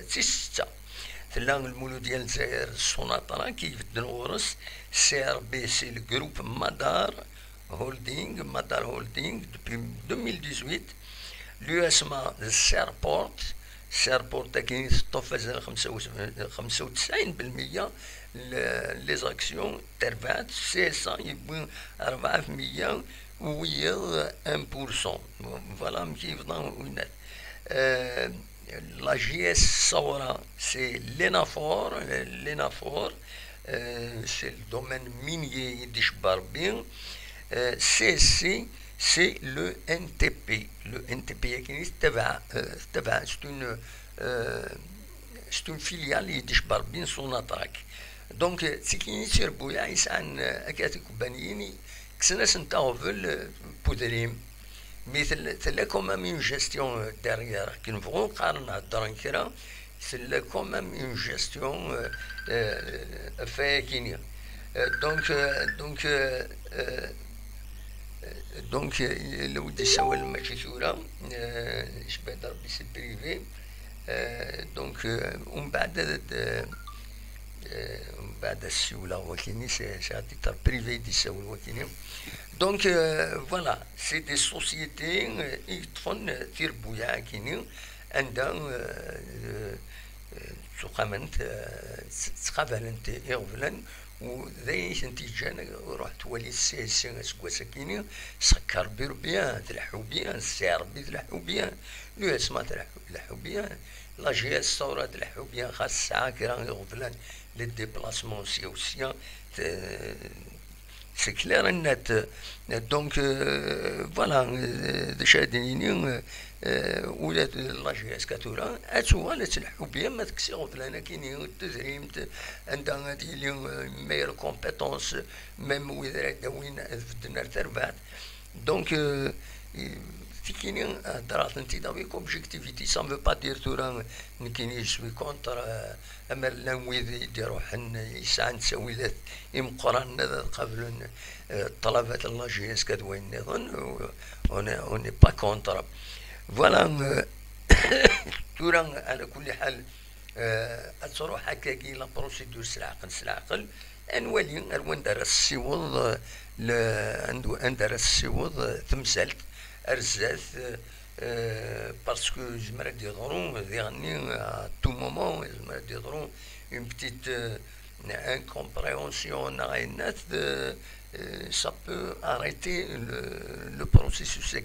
ستة. تلا المولود ديال الجزائر السوناطرا كيبدل غورس سي ار بي سي الجروب مدار هولدينغ دوبي 2018. لو اسمها سيربورت. سيربورت كاين طفز 95% لي زاكسيون تربات سي اس يبون 4% ويا 1%. فوالا كيفضل وينات. La JS Saura, c'est l'ENAFOR, c'est le domaine minier d'Ishbarbin. CSC, c'est le NTP. Le NTP, c'est une filiale d'Ishbarbin Sonatrach. Donc, ce qui est sur Bouya, c'est un Akatik Banini, Xenas Ntaovel Poudrim. Mais c'est là quand même une gestion derrière qui nous vont c'est là quand même une gestion fait qu'il donc لو بدي نسوي المشهورة ايش بقدر بس بريفي دونك ومن بعد السيولة وكيني سي تيتر بريفي دي سوي وكيني. Donc voilà, c'est des sociétés qui font تربويا كيني عندها تقابلنت يغفلن وذي سنتيجان روح تولي السياسة سكواسا كيني سكر بيان تلحو بيان السعر بي تلحو بيان لو اسما تلحو بيان لا جي اس ثورة تلحو بيان خاص ساعة كرا يغفلن لي ديبلاسمون سياسيين. C'est clair et net. Donc voilà, déjà دينين ولا لا جي اس كاتورا اتوا لا تلحقوا بها ما تكسيروا لنا كاينين التزريم عندها هذه لي مير كومبيتونس ميم وين بدنا تربات. دونك في كاينين هضرات انت دافيك اوبجيكتيفيتي سا مو با دير تورا كاينين سوي كونتر اما النويذ يديروا حن يسعى نسوي ذات يمقرن قبل طلبات الله جي اس كدوين نظن اوني با كونتر. فوالا تورا على كل حال تروح هكاكي لا بروسيدور سلعقل انوالي الوان دار السيوض ندار السيوض تمثلت ارزاث باسكو زمرا يضرون يعني تو مومون زمرا يضرون اون بتيت incompréhension ça peut arrêter le processus.